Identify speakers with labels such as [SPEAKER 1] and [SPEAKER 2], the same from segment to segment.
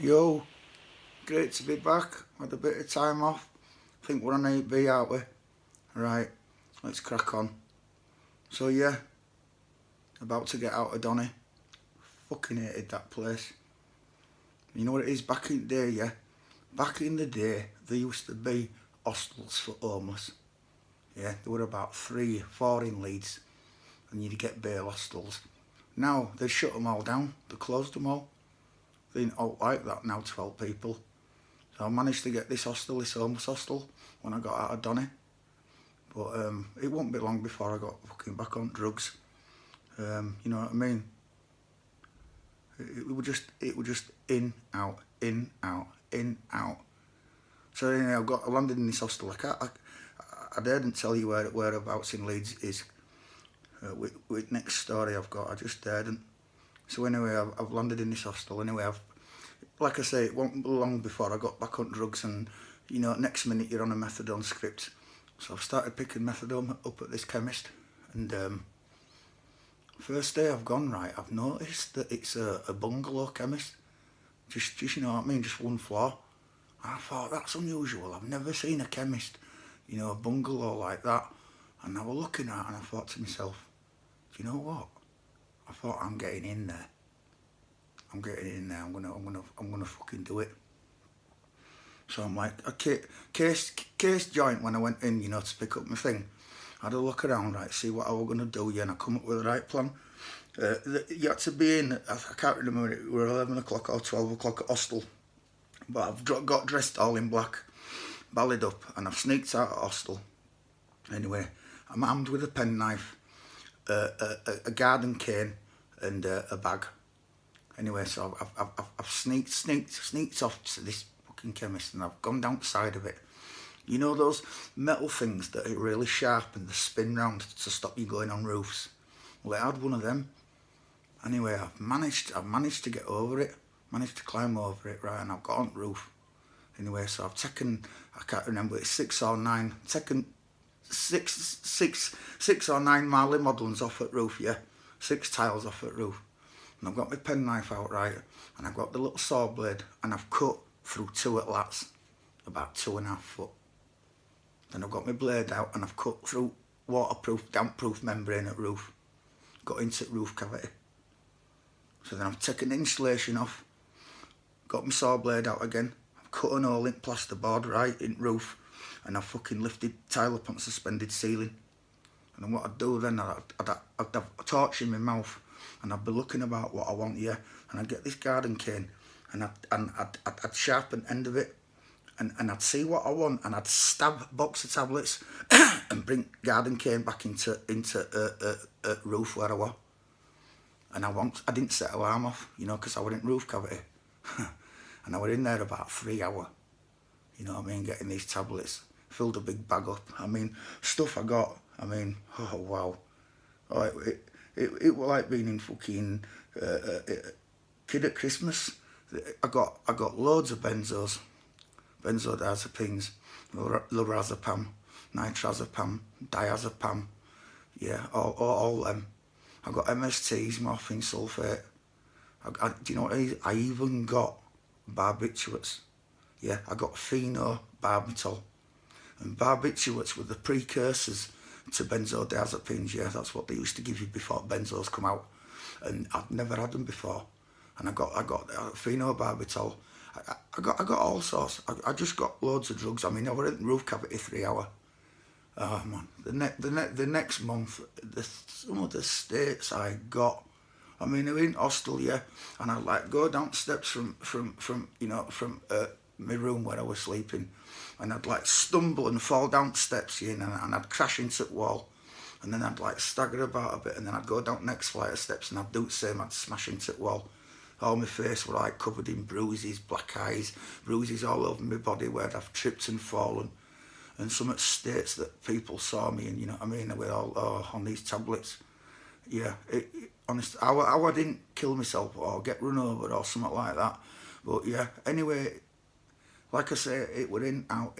[SPEAKER 1] Yo, great to be back. Had a bit of time off. Think we're on 8B, aren't we? Right, let's crack on. So yeah, about to get out of Donny. Fucking hated that place. You know what it is back in the day, yeah? Back in the day, there used to be hostels for homeless. Yeah, there were about 3, 4 in Leeds, and you'd get bail hostels. Now, they shut them all down. They closed them all. They ain't all like that now to help people. So I managed to get this homeless hostel, when I got out of Donny. But it won't be long before I got fucking back on drugs. You know what I mean? It was just in, out, in, out, in, out. So anyway, I landed in this hostel. I daren't tell you whereabouts in Leeds it is. With next story I've got, I just daren't. So anyway, I've landed in this hostel. Anyway, like I say, it won't be long before I got back on drugs, and you know, next minute you're on a methadone script. So I've started picking methadone up at this chemist, and first day I've gone, right, I've noticed that it's a bungalow chemist. Just you know what I mean, just one floor. And I thought, that's unusual. I've never seen a chemist, you know, a bungalow like that. And I was looking at it and I thought to myself, do you know what? I thought, I'm getting in there. I'm getting in there. I'm gonna fucking do it. So I'm like, a case joint when I went in, you know, to pick up my thing. I had a look around, right, see what I was gonna do, yeah, and I come up with the right plan. You had to be in, I can't remember, it were 11 o'clock or 12 o'clock at hostel. But I've got dressed all in black, ballied up, and I've sneaked out of hostel. Anyway, I'm armed with a penknife, a garden cane, and a bag. Anyway, so I've sneaked off to this fucking chemist, and I've gone down the side of it. You know those metal things that are really sharp and they spin round to stop you going on roofs? Well, I had one of them. Anyway, I've managed to get over it, managed to climb over it, right, and I've got on the roof. Anyway, so I've taken, I can't remember, it's 6 or 9, taken six or 9 Marley Modlins off at roof, yeah, 6 tiles off at roof. And I've got my penknife out, right, and I've got the little saw blade, and I've cut through 2 at lats, about 2.5 foot. Then I've got my blade out, and I've cut through waterproof, damp-proof membrane at roof, got into the roof cavity. So then I've taken the insulation off, got my saw blade out again, I've cut an hole in plasterboard, right, in roof, and I've fucking lifted tile up on suspended ceiling. And then what I'd do then, I'd have a torch in my mouth, and I'd be looking about what I want, yeah, and I'd get this garden cane, and I'd sharpen the end of it, and I'd see what I want, and I'd stab a box of tablets and bring garden cane back into roof where I was. And I didn't set alarm off, you know, because I was in roof cavity. And I was in there about 3 hours, you know what I mean, getting these tablets. Filled a big bag up. I mean, stuff I got, I mean, oh wow. Oh, it was like being in fucking Kid at Christmas. I got loads of benzos, benzodiazepines, lorazepam, nitrazepam, diazepam, yeah, all them. I got MSTs, morphine sulfate. Do you know what it is? I even got barbiturates. Yeah, I got phenobarbital. And barbiturates were the precursors to benzodiazepines. Yeah, that's what they used to give you before benzos come out. And I'd never had them before. And I got phenobarbital. I got all sorts. I just got loads of drugs. I mean, I was in roof cavity 3 hours. Oh man, the next month, some of the states I got. I mean, I was in hostel, yeah, and I'd like go down steps from my room where I was sleeping, and I'd like stumble and fall down steps, yeah, and I'd crash into the wall, and then I'd like stagger about a bit, and then I'd go down the next flight of steps, and I'd do the same. I'd smash into the wall. All my face was like covered in bruises, black eyes, bruises all over my body where I've tripped and fallen. And some states that people saw me, and you know what I mean, we're all on these tablets. Yeah, honest, I didn't kill myself or get run over or something like that. But yeah, anyway, like I say, it were in, out,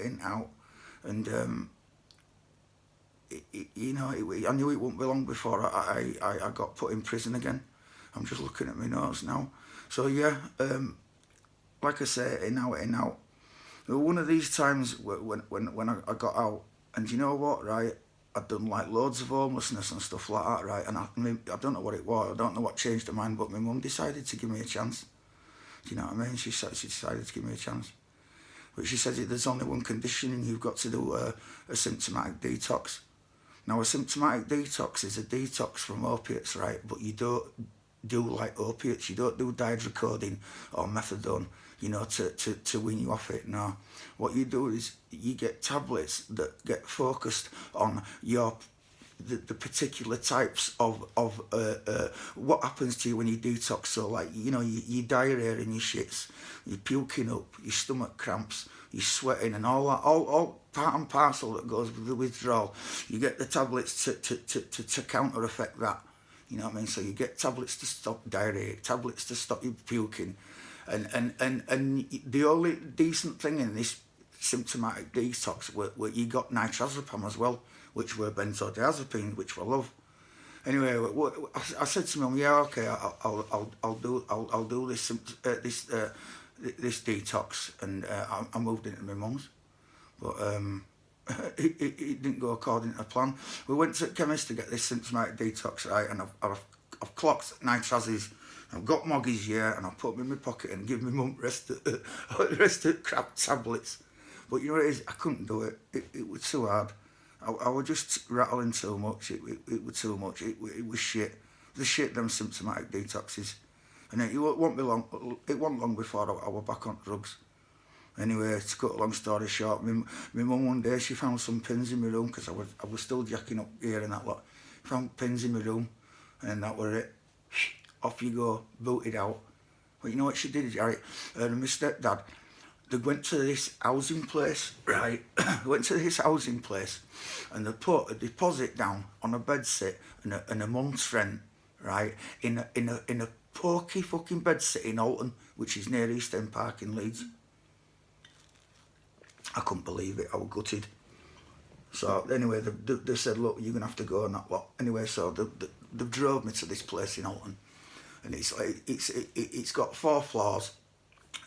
[SPEAKER 1] and you know, I knew it wouldn't be long before I got put in prison again. I'm just looking at my notes now. So yeah, like I say, in out. One of these times when I got out, and you know what, right? I'd done like loads of homelessness and stuff like that, right? And I don't know what it was. I don't know what changed her mind, but my mum decided to give me a chance. Do you know what I mean? She decided to give me a chance. But she said there's only one condition, and you've got to do a symptomatic detox. Now, a symptomatic detox is a detox from opiates, right? But you don't do like opiates. You don't do dihydrocodeine or methadone, you know, to wean you off it. No. What you do is you get tablets that get focused on the particular types of what happens to you when you detox. So like, you know, your diarrhea and your shits, you're puking up, your stomach cramps, you're sweating and all that, all part and parcel that goes with the withdrawal. You get the tablets to counter effect that. You know what I mean? So you get tablets to stop diarrhea, tablets to stop you puking. And the only decent thing in this symptomatic detox were you got nitrazepam as well, which were benzodiazepines, which I love. Anyway, I said to Mum, yeah, okay, I'll do this detox, and I moved into my mum's, but it didn't go according to plan. We went to the chemist to get this symptomatic detox, right, and I've clocked nitrazes. I've got moggies, yeah, and I've put them in my pocket and give my mum rest of crap tablets. But you know what it is? I couldn't do it. It was too hard. I was just rattling too much. It was too much. It was shit. The shit, them symptomatic detoxes. And it won't be long. It wasn't long before I was back on drugs. Anyway, to cut a long story short, my mum one day, she found some pins in my room, because I was still jacking up here and that lot. Found pins in my room, and that were it. Off you go, booted out. But you know what she did, right? My stepdad, they went to this housing place, right? Went to this housing place, and they put a deposit down on a bedsit and a month's rent, right? In a pokey fucking bedsit in Alton, which is near East End Park in Leeds. I couldn't believe it. I was gutted. So anyway, they said, look, you're gonna have to go and that lot. Anyway, so they drove me to this place in Alton, and it's got 4 floors.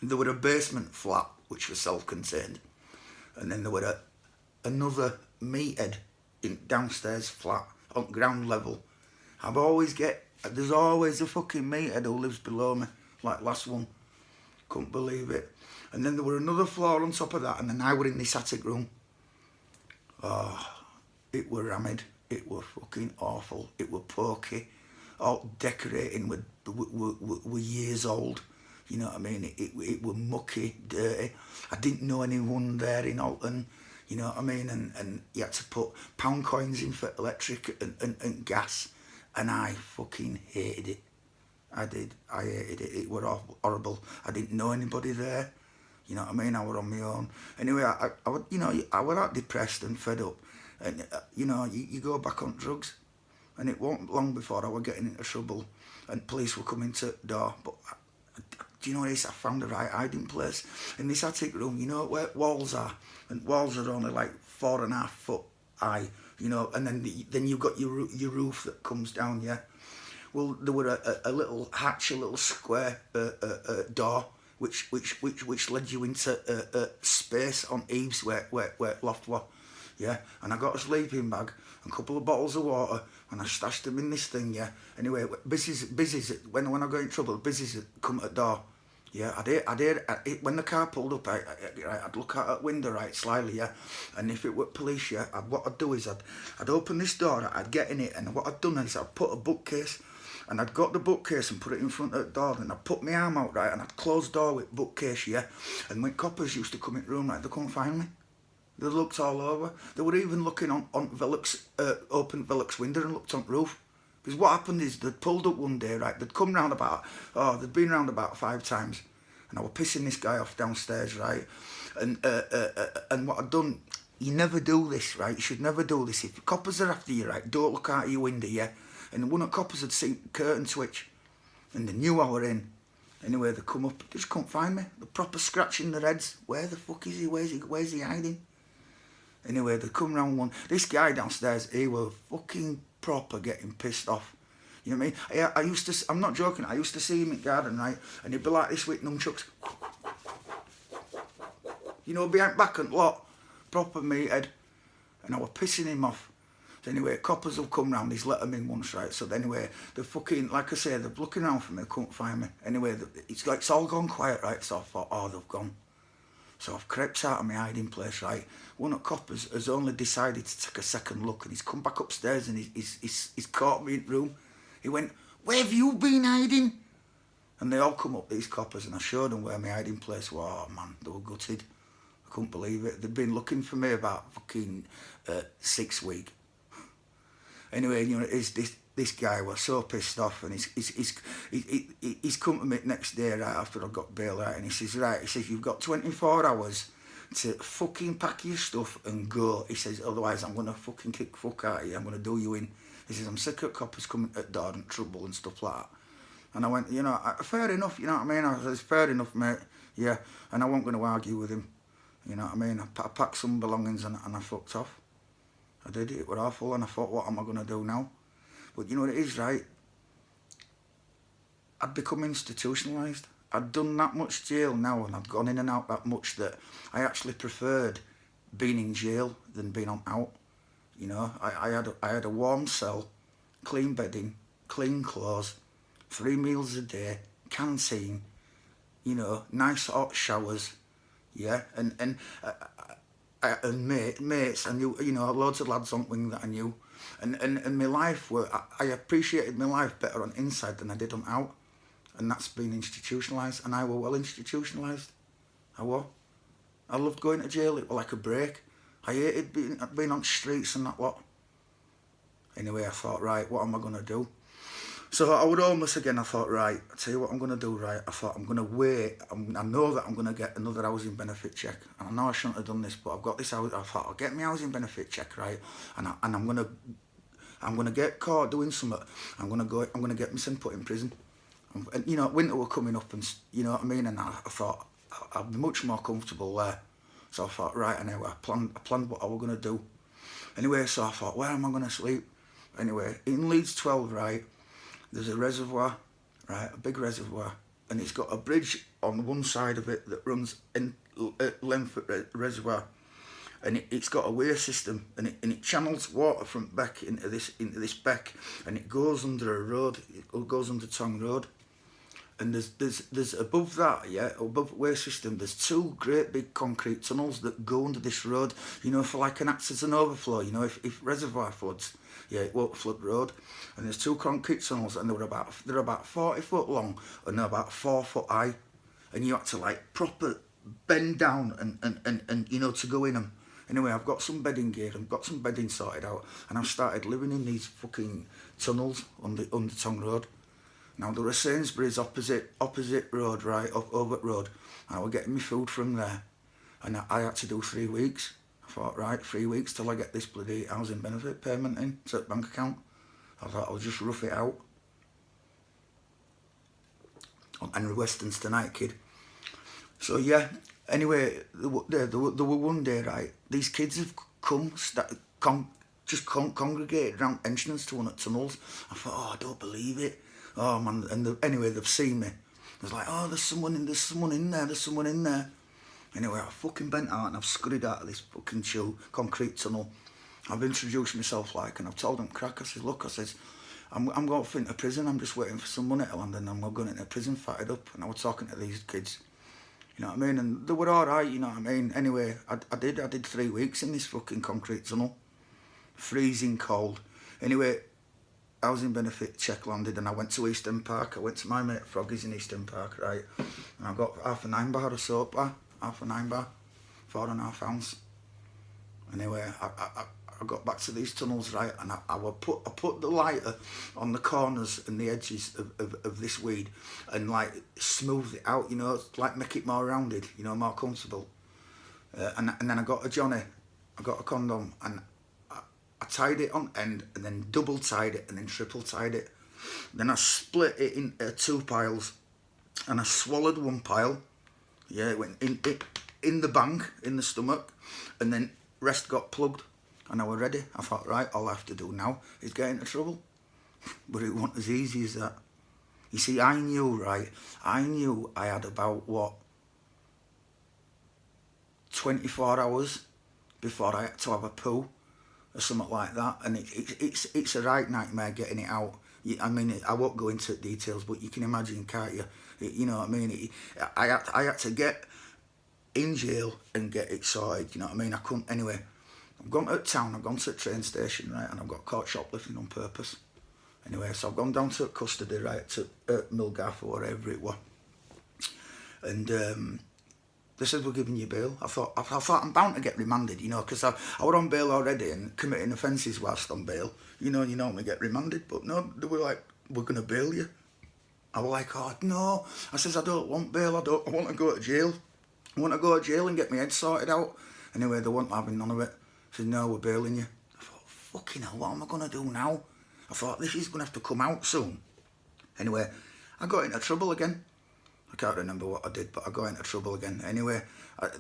[SPEAKER 1] There were a basement flat which was self-contained, and then there were another meathead in downstairs flat on ground level. There's always a fucking meathead who lives below me, like last one. Couldn't believe it. And then there were another floor on top of that, and then I were in this attic room. Oh, it were rammed. It were fucking awful. It were pokey. All decorating were years old. You know what I mean? It were mucky, dirty. I didn't know anyone there in Alton. You know what I mean? And you had to put pound coins in for electric and gas. And I fucking hated it. I did. I hated it. It were horrible. I didn't know anybody there. You know what I mean? I were on my own. Anyway, I would, you know, I were that depressed and fed up. And, you know, you go back on drugs. And it wasn't long before I was getting into trouble. And police were coming to the door. But do you know what it is? I found the right hiding place. In this attic room, you know where walls are? And walls are only like 4.5 foot high. You know, and then you've got your roof that comes down, yeah? Well, there were a little hatch, a little square door, which led you into space on eaves where loft was, yeah. And I got a sleeping bag, and a couple of bottles of water, and I stashed them in this thing, yeah. Anyway, busies when I got in trouble, busies come at the door, yeah. I did. When the car pulled up, I'd look out the window, right, slyly, yeah. And if it were police, yeah, what I'd do is I'd open this door, I'd get in it, and what I'd done is I'd put a bookcase. And I'd got the bookcase and put it in front of the door, and I'd put my arm out, right, and I'd close the door with bookcase, yeah. And when coppers used to come in the room, right, they couldn't find me. They looked all over. They were even looking on Velux, open Velux window and looked on the roof. Because what happened is they'd pulled up one day, right, they'd come round they'd been round about 5 times. And I was pissing this guy off downstairs, right. And what I'd done, you never do this, right, you should never do this. If the coppers are after you, right, don't look out of your window, yeah. And one of the coppers had seen the curtain switch, and they knew I were in. Anyway, they come up, they just couldn't find me. They're proper scratching their heads. Where the fuck is he? Where's he hiding? Anyway, they come round one. This guy downstairs, he was fucking proper getting pissed off. You know what I mean? I'm not joking, I used to see him in the garden, right? And he'd be like this with nunchucks. you know, behind back and lot, proper meathead, and I was pissing him off. So anyway, coppers will come round, he's let them in once, right? So anyway, the fucking, like I say, they're looking around for me, they couldn't find me. Anyway, it's all gone quiet, right? So I thought, oh, they've gone. So I've crept out of my hiding place, right? One of the coppers has only decided to take a second look, and he's come back upstairs and he's caught me in the room. He went, where have you been hiding? And they all come up, these coppers, and I showed them where my hiding place was. Oh man, they were gutted. I couldn't believe it. They'd been looking for me about fucking 6 weeks. Anyway, you know, this guy was so pissed off, and he's come to me next day, right, after I got bail out, and he says, right, he says, you've got 24 hours to fucking pack your stuff and go. He says, otherwise I'm going to fucking kick fuck out of you, I'm going to do you in. He says, I'm sick of coppers coming at door and trouble and stuff like that. And I went, you know, fair enough, you know what I mean? I says, fair enough, mate, yeah, and I wasn't going to argue with him, you know what I mean? I packed some belongings and I fucked off. I did, it was awful, and I thought, what am I going to do now? But you know what it is, right? I'd become institutionalised. I'd done that much jail now, and I'd gone in and out that much that I actually preferred being in jail than being on out. You know, I had a warm cell, clean bedding, clean clothes, 3 meals a day, canteen, you know, nice hot showers, yeah, and mates, I knew, you know, loads of lads on wing that I knew, and my life I appreciated my life better on inside than I did on out, and that's been institutionalised, and I were well institutionalised. I loved going to jail. It was like a break. I hated being on streets and that lot. Anyway, I thought, right, what am I going to do? So I would homeless again. I thought, right, I tell you what I'm going to do, right? I thought, I'm going to wait. I know that I'm going to get another housing benefit check. And I know I shouldn't have done this, but I've got this house. I thought, I'll get my housing benefit check, right? And I'm going to get caught doing something. I'm going to get myself put in prison. And, you know, winter were coming up, and you know what I mean? And I thought, I'd be much more comfortable there. So I thought, right, anyway, I planned what I was going to do. Anyway, so I thought, where am I going to sleep? Anyway, in Leeds 12, right, there's a reservoir, right, a big reservoir, and it's got a bridge on one side of it that runs in length of the reservoir, and it's got a weir system, and it channels water from beck into this beck, and it goes under a road. It goes under Tong Road, and there's above that, yeah, above the weir system, there's 2 great big concrete tunnels that go under this road, you know, for like an act as an overflow, you know, if reservoir floods, yeah, it won't flood the road. And there's 2 concrete tunnels, and they're about 40 foot long and they're about 4 foot high, and you have to like proper bend down and you know, to go in them. Anyway, I've got some bedding gear, I've got some bedding sorted out, and I've started living in these fucking tunnels under Tong Road. Now there are Sainsbury's opposite road, right, up over the road, and I was getting my food from there, and I had to do 3 weeks. I thought, right, 3 weeks till I get this bloody housing benefit payment in to the bank account. I thought I'll just rough it out. I'm Henry Weston's tonight, kid. So yeah, anyway, there were one day, right, these kids have congregated around entrance to one of the tunnels. I thought, oh, I don't believe it. Oh man, and anyway, they've seen me. It's like, oh, there's someone in there. Anyway, I fucking bent out and I've scurried out of this fucking concrete tunnel. I've introduced myself like, and I've told them crack. I said, look, I says, I'm going into prison. I'm just waiting for some money to land, and I'm going into prison, fatted up. And I was talking to these kids, you know what I mean? And they were all right, you know what I mean? Anyway, I did 3 weeks in this fucking concrete tunnel, freezing cold. Anyway, housing benefit check landed, and I went to Eastern Park. I went to my mate Froggy's in Eastern Park, right? And I got half a 9 bar of soap bar, half a 9 bar, 4.5 ounce. Anyway, I got back to these tunnels, right, and I put the lighter on the corners and the edges of this weed, and like smooth it out, you know, like make it more rounded, you know, more comfortable. And then I got a Johnny, I got a condom, and I tied it on end, and then double tied it, and then triple tied it. Then I split it into 2 piles, and I swallowed one pile. Yeah, it went in the bang, in the stomach, and then rest got plugged, and I was ready. I thought, right, all I have to do now is get into trouble. But it wasn't as easy as that. You see, I knew I had about, what, 24 hours before I had to have a poo or something like that, and it's a right nightmare getting it out. I mean, I won't go into details, but you can imagine, can't you? You know what I mean? I had to get in jail and get it sorted, you know what I mean? I couldn't, anyway. I've gone to town, I've gone to the train station, right, and I've got caught shoplifting on purpose. Anyway, so I've gone down to custody, right, to Milgaff or wherever it was. And they said, we're giving you bail. I thought I'm bound to get remanded, you know, because I was on bail already and committing offences whilst on bail. You normally get remanded, but no, they were like, we're going to bail you. I was like, oh, no. I says, I don't want bail, I want to go to jail. I want to go to jail and get my head sorted out. Anyway, they weren't having none of it. I said, no, we're bailing you. I thought, fucking hell, what am I going to do now? I thought, this is going to have to come out soon. Anyway, I got into trouble again. I can't remember what I did, but I got into trouble again. Anyway,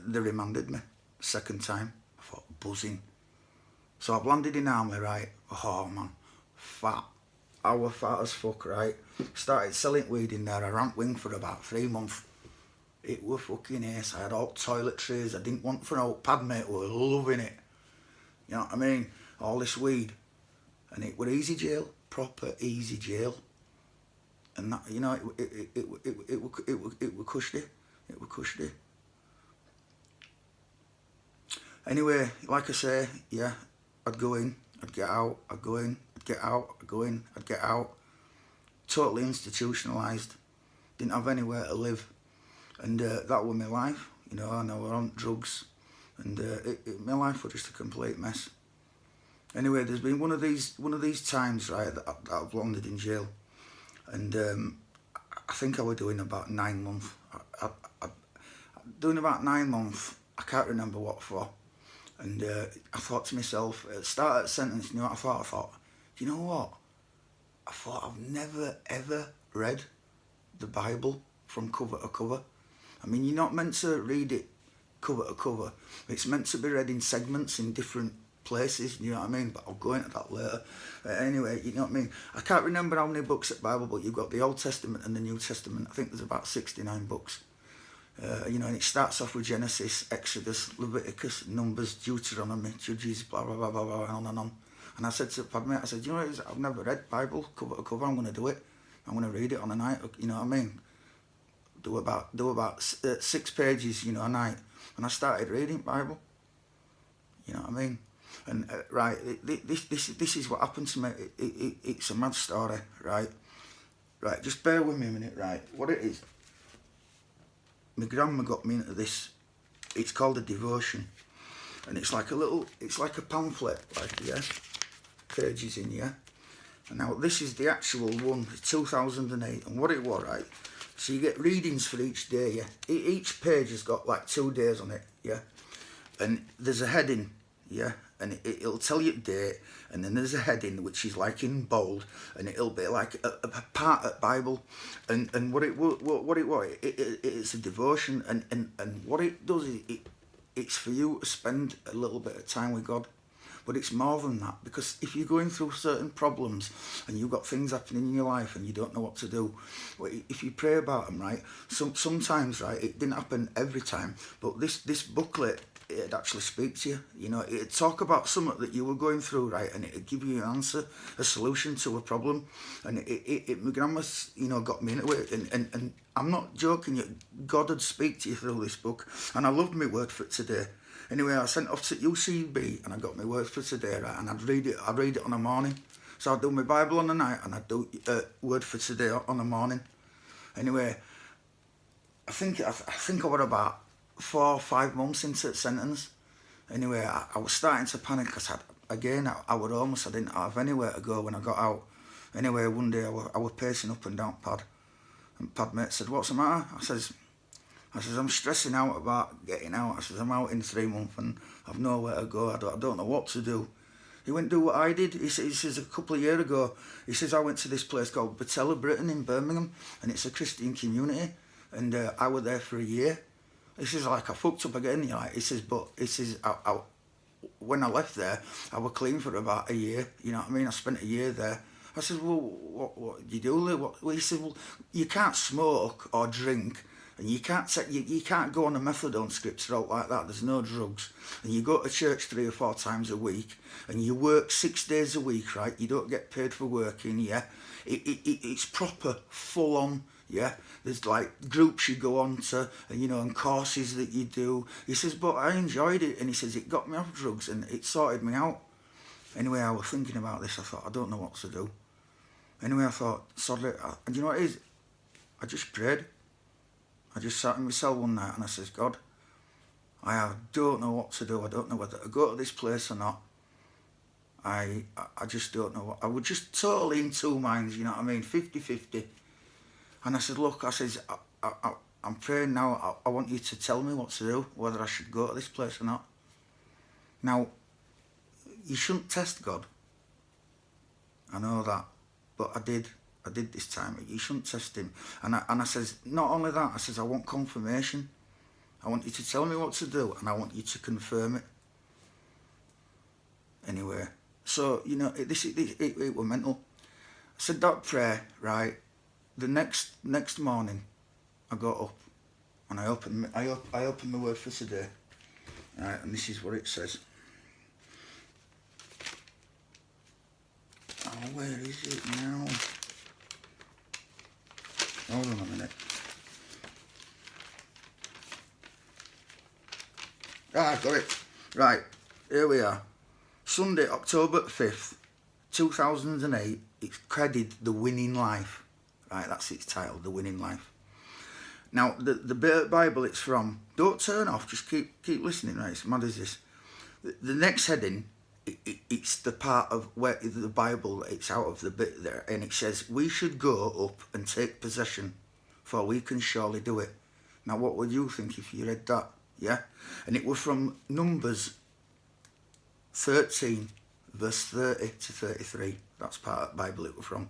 [SPEAKER 1] they remanded me. Second time. I thought, buzzing. So I've landed in Armley, right? Oh, man. Fat. I was fat as fuck, right? Started selling weed in there. I ran wing for about 3 months. It was fucking ace. I had all toiletries. I didn't want for an old pad, mate. We were loving it. You know what I mean? All this weed. And it were easy jail. Proper easy jail. And that, you know, it were cushy. It were cushy. Anyway, like I say, yeah, I'd go in, I'd get out, I'd go in, I'd get out, I'd go in, I'd get out. Totally institutionalised. Didn't have anywhere to live. And that was my life, you know, and I was on drugs. And my life was just a complete mess. Anyway, there's been one of these times, right, that I've landed in jail. And I think I was doing about 9 months. Doing about 9 months, I can't remember what for. And I thought to myself, at the start of the sentence, you know what I thought, do you know what? I thought I've never ever read the Bible from cover to cover. I mean, you're not meant to read it cover to cover. It's meant to be read in segments in different places, you know what I mean? But I'll go into that later. Anyway, you know what I mean? I can't remember how many books at Bible, but you've got the Old Testament and the New Testament. I think there's about 69 books. You know, and it starts off with Genesis, Exodus, Leviticus, Numbers, Deuteronomy, Judges, blah, blah, blah, blah, blah, on and on. And I said to Padmate, I said, you know, I've never read Bible cover to cover. I'm going to do it. I'm going to read it on a night, you know what I mean? Do about 6 pages, you know, a night. And I started reading Bible. You know what I mean? And right, this is what happened to me. It's a mad story, right? Right, just bear with me a minute, right? What it is, my grandma got me into this. It's called a devotion, and it's like a pamphlet, like, yeah, pages in, yeah. And now this is the actual one, 2008, and what it was, right? So you get readings for each day, yeah. Each page has got like 2 days on it, yeah. And there's a heading, yeah, and it'll tell you the date, and then there's a heading which is like in bold, and it'll be like a part of Bible, and what it was, it's a devotion, and what it does is it's for you to spend a little bit of time with God. But it's more than that, because if you're going through certain problems and you've got things happening in your life and you don't know what to do, well, if you pray about them, right, sometimes, right, it didn't happen every time, but this booklet, it'd actually speak to you, you know, it'd talk about something that you were going through, right, and it'd give you an answer, a solution to a problem, and my grandma's, you know, got me into it, and I'm not joking, God would speak to you through this book, and I loved my word for it today. Anyway, I sent off to UCB and I got my word for today, right? And I'd read it on the morning. So I'd do my Bible on the night and I'd do word for today on the morning. Anyway, I think I was about 4 or 5 months into the sentence. Anyway, I was starting to panic because I was homeless. I didn't have anywhere to go when I got out. Anyway, one day I was pacing up and down Pad. And Padmate said, what's the matter? I says, I'm stressing out about getting out. I says, I'm out in 3 months and I've nowhere to go. I don't know what to do. He went, do what I did. He says, a couple of years ago, he says, I went to this place called Batella Britain in Birmingham, and it's a Christian community, and I was there for a year. He says, like, I fucked up again. You know, he says, but he says, when I left there, I was clean for about a year. You know what I mean? I spent a year there. I said, well, what did you do? He said, well, you can't smoke or drink And you can't you can't go on a methadone script or out like that. There's no drugs. And you go to church 3 or 4 times a week, and you work 6 days a week, right? You don't get paid for working, yeah? It's proper, full on, yeah? There's like groups you go on to, and, you know, and courses that you do. He says, but I enjoyed it, and he says, it got me off drugs, and it sorted me out. Anyway, I was thinking about this. I thought, I don't know what to do. Anyway, I thought, sod it. And you know what it is? I just prayed. I just sat in my cell one night and I says, God, I don't know what to do. I don't know whether to go to this place or not. I just don't know. I was just totally in two minds, you know what I mean, 50-50. And I said, look, I says, I'm praying now. I want you to tell me what to do, whether I should go to this place or not. Now, you shouldn't test God. I know that, but I did this time. You shouldn't test him. And I says, not only that, I says, I want confirmation. I want you to tell me what to do, and I want you to confirm it. Anyway, so, you know, it was mental. I said that prayer, right? The next morning, I got up, and I opened my word for today, right? And this is what it says. Oh, where is it now? Hold on a minute. Ah, got it. Right, here we are. Sunday, October 5th, 2008. It's credited The Winning Life. Right, that's its title, The Winning Life. Now, the bit of Bible it's from, don't turn off, just keep listening, right? It's mad as this. The next heading, it's the part of where the Bible, it's out of the bit there, and it says, we should go up and take possession, for we can surely do it. Now, what would you think if you read that? Yeah? And it was from Numbers 13, verse 30 to 33. That's part of the Bible it was from.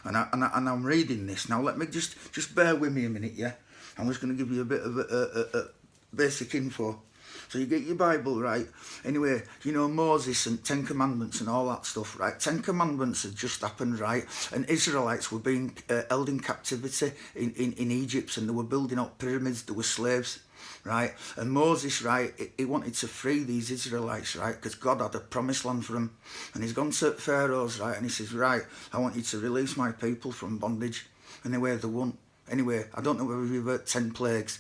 [SPEAKER 1] And I'm reading this. Now, let me just bear with me a minute, yeah? I'm just going to give you a bit of a basic info. So you get your Bible, right? Anyway, you know, Moses and 10 Commandments and all that stuff, right? 10 Commandments had just happened, right? And Israelites were being held in captivity in Egypt, and they were building up pyramids. There were slaves, right? And Moses, right, he wanted to free these Israelites, right? Because God had a promised land for them. And he's gone to Pharaoh's, right? And he says, right, I want you to release my people from bondage. Anyway, they won't. Anyway, I don't know whether you've heard 10 plagues.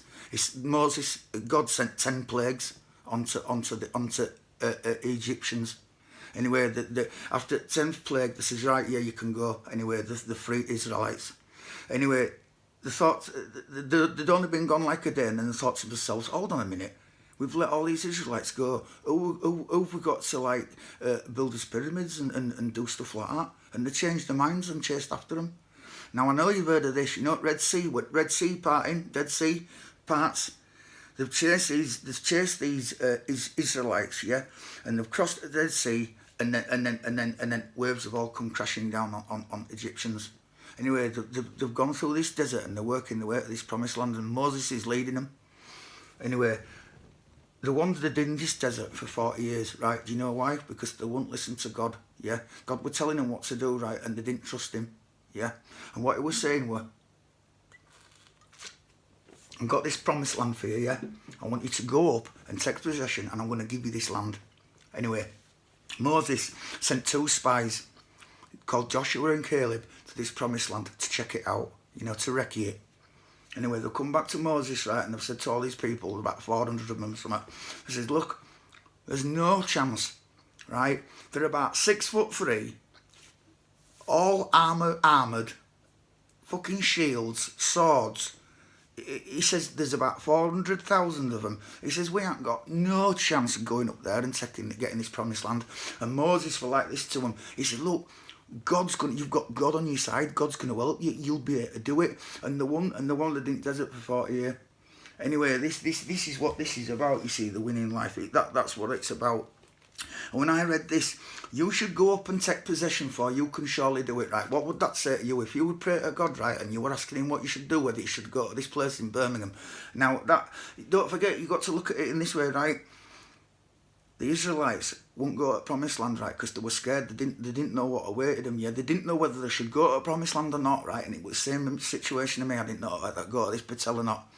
[SPEAKER 1] God sent 10 plagues onto Egyptians. Anyway, after 10th plague, they says, right, yeah, you can go. Anyway, the free Israelites. Anyway, they thought, they'd only been gone like a day, and then they thought to themselves, hold on a minute, we've let all these Israelites go. Who have we got to, like, build us pyramids and do stuff like that? And they changed their minds and chased after them. Now, I know you've heard of this, you know, Red Sea parting, Dead Sea parts. They've chased these Israelites, yeah, and they've crossed the Dead Sea, and then waves have all come crashing down on Egyptians. Anyway, they've gone through this desert, and they're working their way to this promised land, and Moses is leading them. Anyway, the ones that did in this desert for 40 years, right? Do you know why? Because they wouldn't listen to God, yeah. God was telling them what to do, right, and they didn't trust him, yeah. And what he was saying was, I've got this promised land for you, yeah? I want you to go up and take possession, and I'm going to give you this land. Anyway, Moses sent 2 spies called Joshua and Caleb to this promised land to check it out, you know, to recce it. Anyway, they'll come back to Moses, right, and they've said to all these people, about 400 of them, something. They said, look, there's no chance, right? They're about 6'3", all armoured, fucking shields, swords. He says there's about 400,000 of them. He says we ain't got no chance of going up there and getting this promised land. And Moses was like this to him. He said, look, you've got God on your side. God's gonna help you. You'll be able to do it. And the one that didn't desert for 40 years. Anyway, this is what this is about. You see, the winning life. That's what it's about. And when I read this, you should go up and take possession, for you can surely do it, right? What would that say to you if you would pray to God, right, and you were asking him what you should do, whether you should go to this place in Birmingham? Now, don't forget, you've got to look at it in this way, right? the Israelites wouldn't go to Promised Land, right, because they were scared. They didn't know what awaited them. Yeah, they didn't know whether they should go to Promised Land or not, right? And it was the same situation to me. I didn't know whether I'd go to this Bethel or not.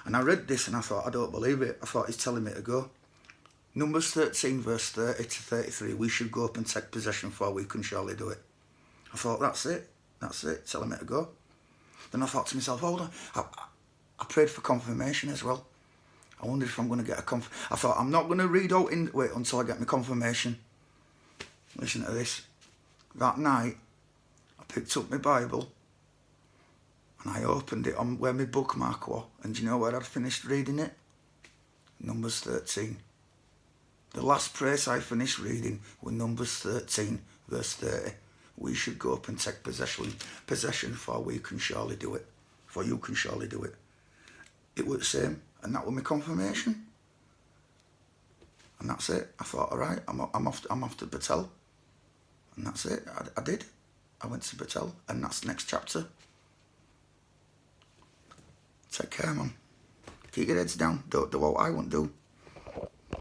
[SPEAKER 1] And I read this and I thought, I don't believe it. I thought he's telling me to go. Numbers 13, verse 30 to 33. We should go up and take possession, for we can surely do it. I thought, that's it. That's it. Telling me to go. Then I thought to myself, hold on. I prayed for confirmation as well. I wondered if I'm going to get a I thought, I'm not going to read out into it until I get my confirmation. Listen to this. That night, I picked up my Bible and I opened it on where my bookmark was. And do you know where I'd finished reading it? Numbers 13. The last place I finished reading was Numbers 13, verse 30. We should go up and take possession, for we can surely do it. For you can surely do it. It was the same, and that was my confirmation. And that's it. I thought, all right, I'm off to Bethel. And that's it. I did. I went to Bethel, and that's the next chapter. Take care, man. Keep your heads down. Don't do what I won't do.